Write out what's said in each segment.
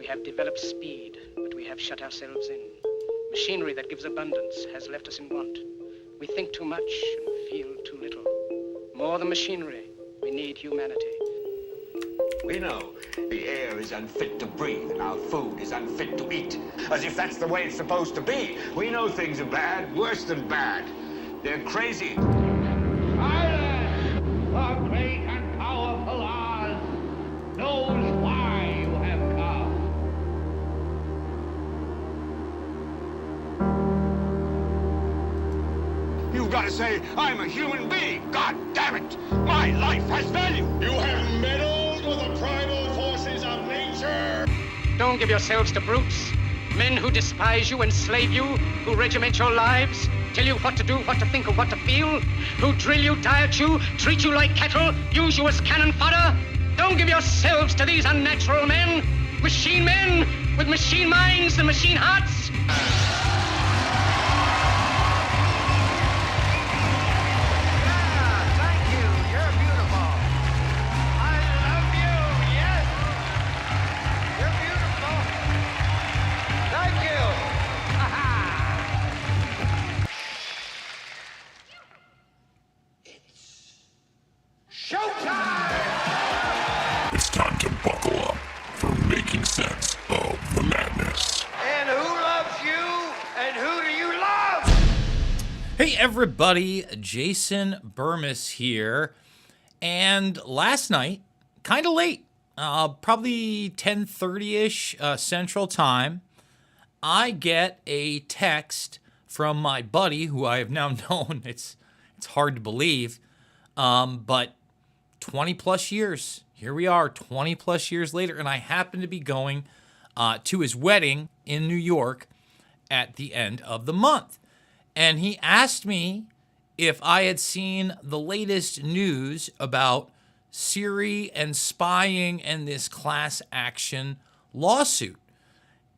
We have developed speed, but we have shut ourselves in. Machinery that gives abundance has left us in want. We think too much and feel too little. More than machinery, we need humanity. We know the air is unfit to breathe and our food is unfit to eat. As if that's the way it's supposed to be. We know things are bad, worse than bad. They're crazy. Silence! The great and powerful Oz knows why you have come. You've got to say, I'm a human being. God damn it. My life has value. You have meddled with the primal forces of nature. Don't give yourselves to brutes, men who despise you, enslave you, who regiment your lives, tell you what to do, what to think, or what to feel, who drill you, diet you, treat you like cattle, use you as cannon fodder. Don't give yourselves to these unnatural men with machine minds and machine hearts. It's time to buckle up for making sense of the madness. And who loves you? And who do you love? Hey everybody, Jason Bermas here. And last night, kind of late, probably 10:30ish Central Time, I get a text from my buddy, who I have now known, it's hard to believe, but 20 plus years, here we are, 20 plus years later, and I happen to be going to his wedding in New York at the end of the month. And he asked me if I had seen the latest news about Siri and spying and this class action lawsuit.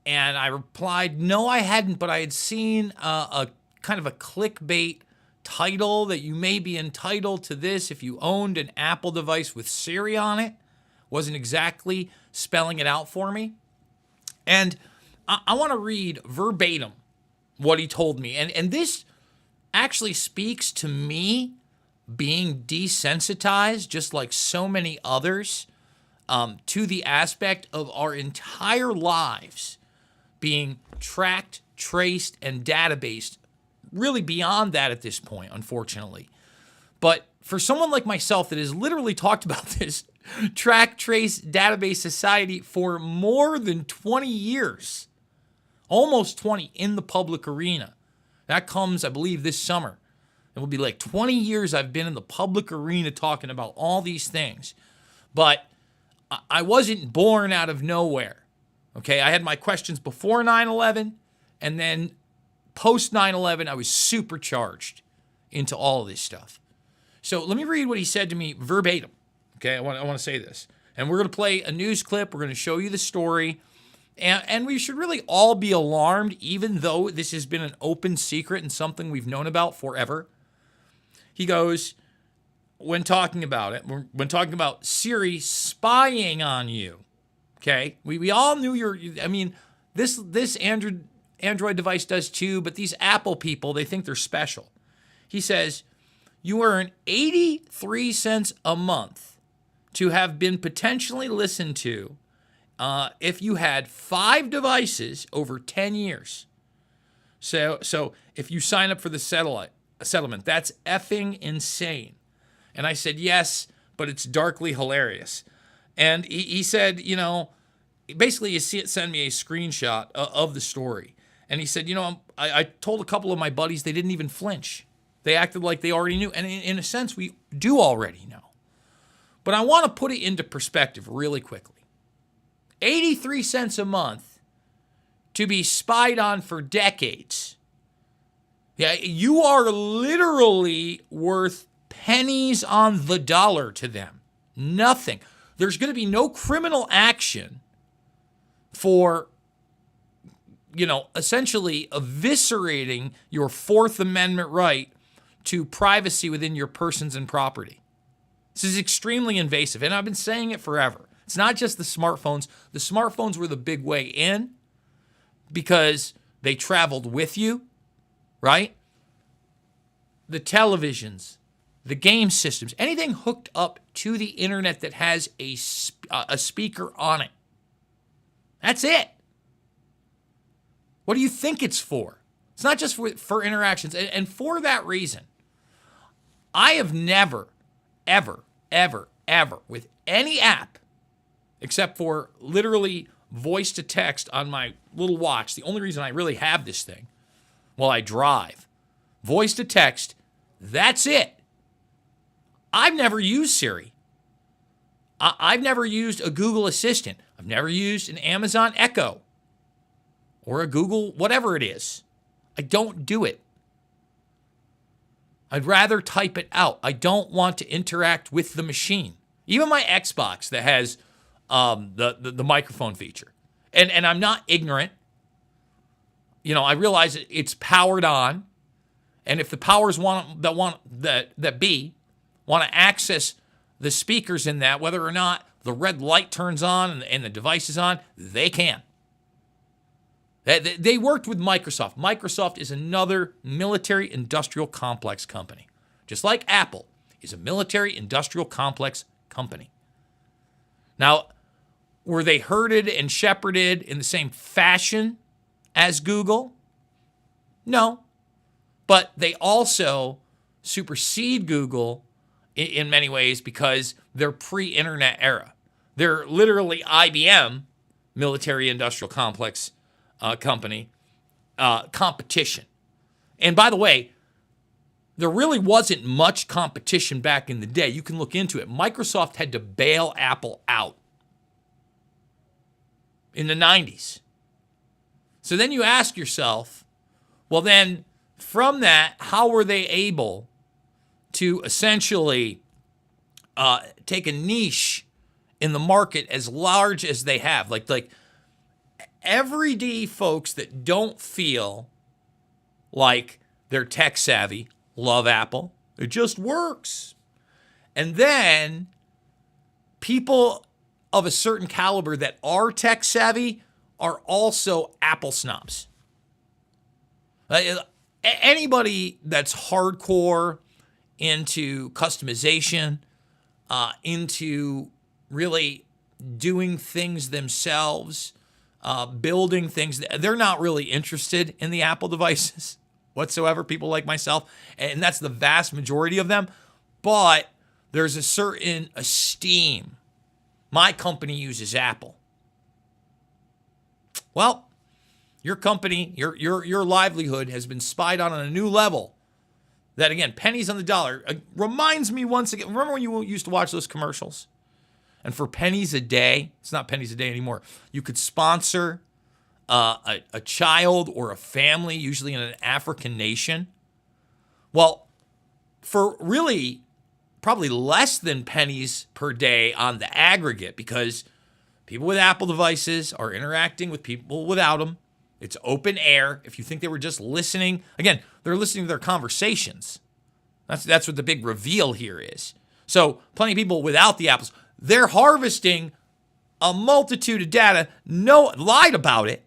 And I replied, no, I hadn't, but I had seen a kind of a clickbait title that you may be entitled to this if you owned an Apple device with Siri on it. Wasn't exactly spelling it out for me. And I want to read verbatim what he told me. And this actually speaks to me being desensitized, just like so many others, to the aspect of our entire lives being tracked, traced, and databased, really beyond that at this point, unfortunately. But for someone like myself that has literally talked about this track, trace, database society for more than 20 years, almost 20 in the public arena, that comes, I believe, this summer. It will be like 20 years I've been in the public arena talking about all these things. But I wasn't born out of nowhere. Okay, I had my questions before 9/11, and then post 9/11, I was supercharged into all of this stuff. So let me read what he said to me verbatim. Okay, I want to say this. And we're going to play a news clip. We're going to show you the story. And we should really all be alarmed, even though this has been an open secret and something we've known about forever. He goes, when talking about it, when talking about Siri spying on you, okay? We all knew this Android device does too, but these Apple people, they think they're special. He says, you earn 83 cents a month to have been potentially listened to if you had 5 devices over 10 years. So if you sign up for the settlement, that's effing insane. And I said, yes, but it's darkly hilarious. And he said, basically he sent me a screenshot of the story. And he said, I told a couple of my buddies, they didn't even flinch. They acted like they already knew. And in a sense, we do already know. But I want to put it into perspective really quickly. 83 cents a month to be spied on for decades. Yeah, you are literally worth pennies on the dollar to them. Nothing. There's going to be no criminal action for, essentially eviscerating your Fourth Amendment right to privacy within your persons and property. This is extremely invasive, and I've been saying it forever. It's not just the smartphones. The smartphones were the big way in because they traveled with you, right? The televisions, the game systems, anything hooked up to the internet that has a speaker on it. That's it. What do you think it's for? It's not just for interactions. And for that reason, I have never, ever, with any app, except for literally voice to text on my little watch. The only reason I really have this thing while I drive. Voice to text, that's it. I've never used Siri. I've never used a Google Assistant. I've never used an Amazon Echo or a Google whatever it is. I don't do it. I'd rather type it out. I don't want to interact with the machine. Even my Xbox that has the microphone feature. And I'm not ignorant. You know, I realize it's powered on. And if the powers want to access the speakers in that, whether or not the red light turns on and the device is on, they can. They worked with Microsoft. Microsoft is another military industrial complex company. Just like Apple is a military industrial complex company. Now, were they herded and shepherded in the same fashion as Google? No. But they also supersede Google in many ways because they're pre-internet era. They're literally IBM, military industrial complex company, competition. And by the way, there really wasn't much competition back in the day. You can look into it. Microsoft had to bail Apple out in the 90s. So then you ask yourself, well then, from that, how were they able to essentially take a niche in the market as large as they have? Like everyday folks that don't feel like they're tech savvy love Apple. It just works. And then people of a certain caliber that are tech savvy are also Apple snobs. Anybody that's hardcore into customization, into really doing things themselves, building things, they're not really interested in the Apple devices whatsoever, people like myself, and that's the vast majority of them. But there's a certain esteem. My company uses Apple. Well, your company, your livelihood has been spied on a new level. That, again, pennies on the dollar. Reminds me once again, remember when you used to watch those commercials? And for pennies a day, it's not pennies a day anymore, you could sponsor a child or a family, usually in an African nation. Well, for really probably less than pennies per day on the aggregate, because people with Apple devices are interacting with people without them. It's open air. If you think they were just listening, again, they're listening to their conversations. That's what the big reveal here is. So plenty of people without the Apples, they're harvesting a multitude of data, lied about it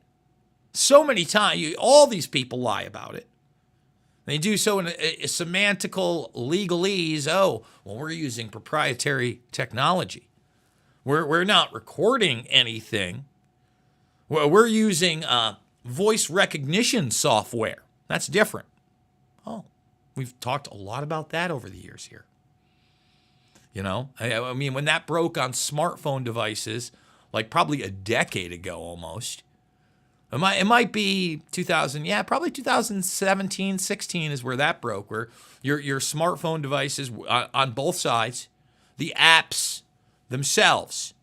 so many times. All these people lie about it. They do so in a semantical legalese. Oh, well, we're using proprietary technology. We're not recording anything. We're using voice recognition software. That's different. Oh, we've talked a lot about that over the years here. You know, I mean, when that broke on smartphone devices, like probably a decade ago almost. It might be 2000, yeah, probably 2017, 16 is where that broke, where your smartphone devices on both sides, the apps themselves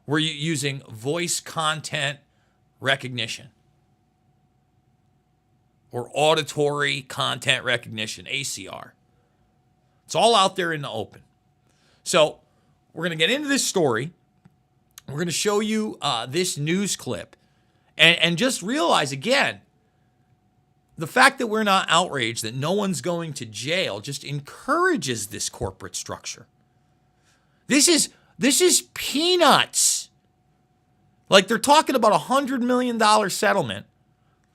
were using voice content recognition or auditory content recognition, ACR. It's all out there in the open. So we're going to get into this story. We're going to show you this news clip. And just realize, again, the fact that we're not outraged, that no one's going to jail, just encourages this corporate structure. This is This is peanuts. Like, they're talking about $100 million settlement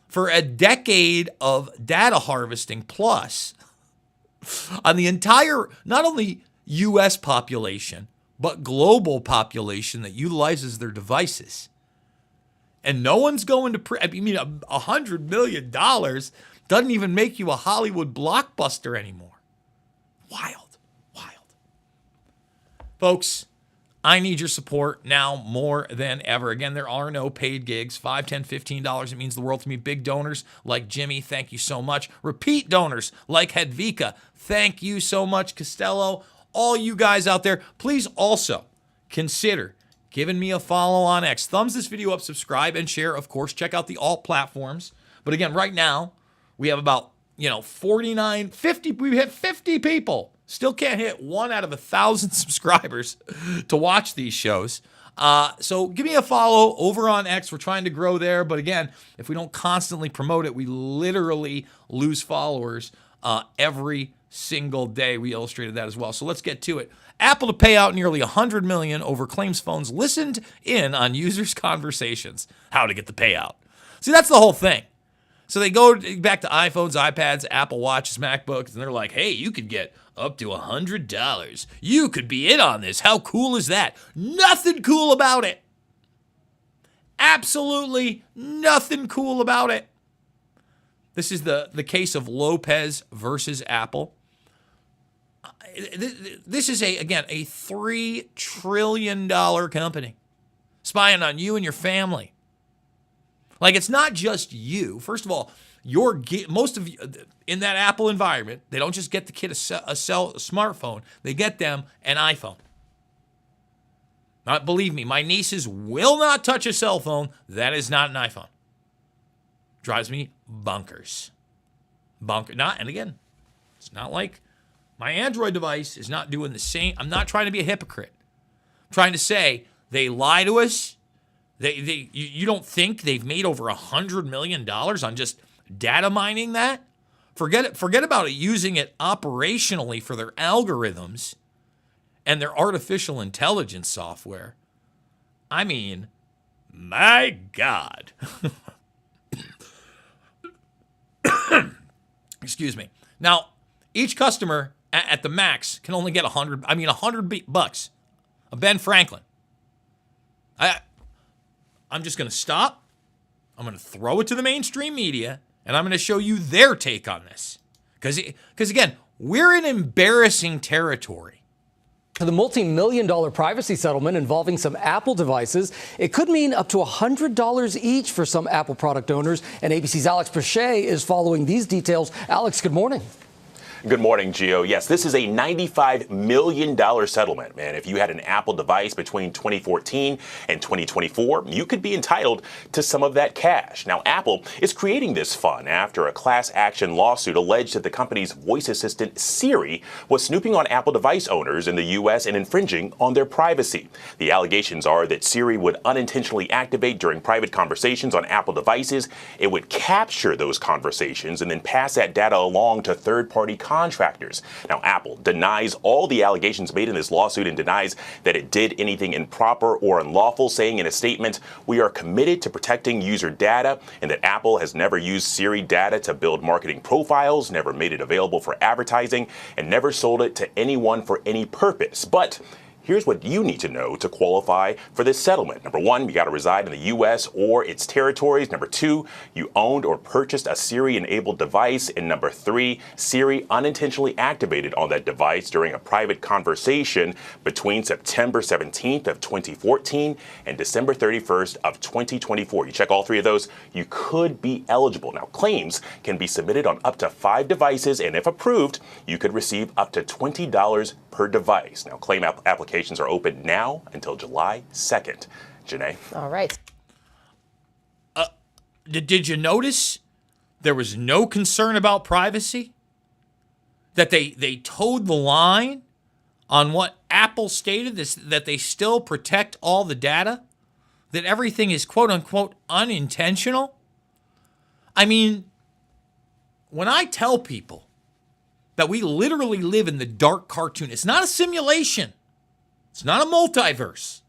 for a decade of data harvesting plus on the entire, not only U.S. population, but global population that utilizes their devices. And no one's going to, $100 million doesn't even make you a Hollywood blockbuster anymore. Wild, wild. Folks, I need your support now more than ever. Again, there are no paid gigs. $5, $10, $15. It means the world to me. Big donors like Jimmy, thank you so much. Repeat donors like Hedvika, thank you so much. Costello, all you guys out there, please also consider giving me a follow on X. Thumbs this video up, subscribe, and share. Of course, check out the alt platforms. But again, right now, we have about, 49, 50. We hit 50 people. Still can't hit 1 out of 1,000 subscribers to watch these shows. So give me a follow over on X. We're trying to grow there. But again, if we don't constantly promote it, we literally lose followers every single day. We illustrated that as well. So let's get to it. Apple to pay out nearly $100 million over claims phones listened in on users' conversations. How to get the payout. See, that's the whole thing. So they go back to iPhones, iPads, Apple Watches, MacBooks, and they're like, hey, you could get up to $100. You could be in on this. How cool is that? Nothing cool about it. Absolutely nothing cool about it. This is the case of Lopez versus Apple. This is, a $3 trillion company spying on you and your family. Like, it's not just you. First of all, most of you in that Apple environment, they don't just get the kid a smartphone. They get them an iPhone. Believe me, my nieces will not touch a cell phone. That is not an iPhone. Drives me bonkers. And again, it's not like my Android device is not doing the same. I'm not trying to be a hypocrite. I'm trying to say they lie to us. You don't think they've made over $100 million on just data mining that? Forget about it using it operationally for their algorithms and their artificial intelligence software. I mean, my God. Excuse me. Now, each customer at the max can only get $100 a Ben Franklin. I'm just going to stop. I'm going to throw it to the mainstream media, and I'm going to show you their take on this. Because again, we're in embarrassing territory. For the multi-million-dollar privacy settlement involving some Apple devices, it could mean up to $100 each for some Apple product owners. And ABC's Alex Bechet is following these details. Alex, good morning. Good morning, Gio. Yes, this is a $95 million settlement, man. If you had an Apple device between 2014 and 2024, you could be entitled to some of that cash. Now, Apple is creating this fund after a class action lawsuit alleged that the company's voice assistant Siri was snooping on Apple device owners in the U.S. and infringing on their privacy. The allegations are that Siri would unintentionally activate during private conversations on Apple devices. It would capture those conversations and then pass that data along to third-party contractors. Now, Apple denies all the allegations made in this lawsuit and denies that it did anything improper or unlawful, saying in a statement, "We are committed to protecting user data," and that Apple has never used Siri data to build marketing profiles, never made it available for advertising, and never sold it to anyone for any purpose. But here's what you need to know to qualify for this settlement. Number one, you got to reside in the U.S. or its territories. Number two, you owned or purchased a Siri-enabled device. And number three, Siri unintentionally activated on that device during a private conversation between September 17th of 2014 and December 31st of 2024. You check all three of those, you could be eligible. Now, claims can be submitted on up to 5 devices, and if approved, you could receive up to $20 per device. Now, claim applications are open now until July 2nd. Janae? All right. Did you notice there was no concern about privacy? That they towed the line on what Apple stated, that they still protect all the data? That everything is quote-unquote unintentional? I mean, when I tell people that we literally live in the dark cartoon, it's not a simulation. It's not a multiverse.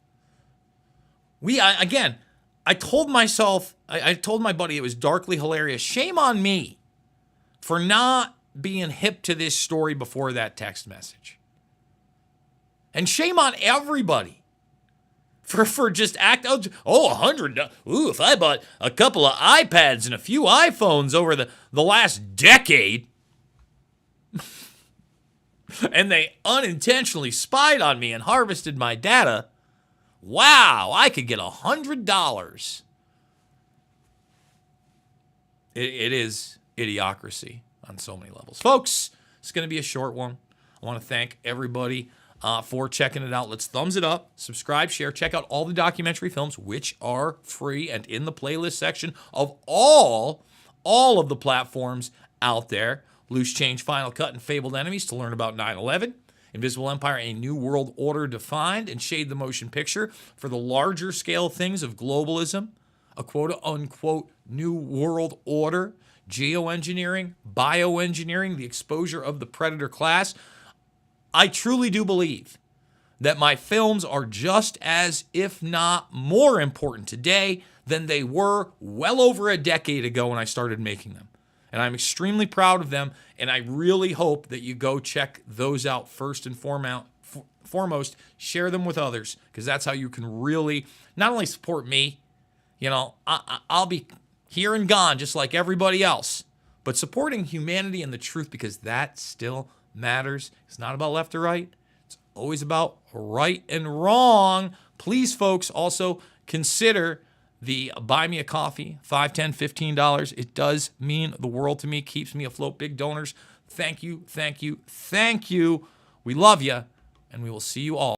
I told myself, I told my buddy it was darkly hilarious. Shame on me for not being hip to this story before that text message. And shame on everybody for just $100. Ooh, if I bought a couple of iPads and a few iPhones over the last decade, and they unintentionally spied on me and harvested my data, wow, I could get $100. It is idiocracy on so many levels. Folks, it's going to be a short one. I want to thank everybody for checking it out. Let's thumbs it up, subscribe, share, check out all the documentary films, which are free and in the playlist section of all of the platforms out there. Loose Change, Final Cut, and Fabled Enemies to learn about 9/11. Invisible Empire, A New World Order Defined, and Shade the Motion Picture for the larger scale things of globalism, a quote-unquote new world order, geoengineering, bioengineering, the exposure of the predator class. I truly do believe that my films are just as, if not more important today than they were well over a decade ago when I started making them. And I'm extremely proud of them, and I really hope that you go check those out first and foremost. Share them with others, because that's how you can really not only support me, I'll be here and gone just like everybody else, but supporting humanity and the truth, because that still matters. It's not about left or right. It's always about right and wrong. Please, folks, also consider the Buy Me a Coffee, $5, $10, $15. It does mean the world to me, keeps me afloat. Big donors, thank you, thank you, thank you. We love you, and we will see you all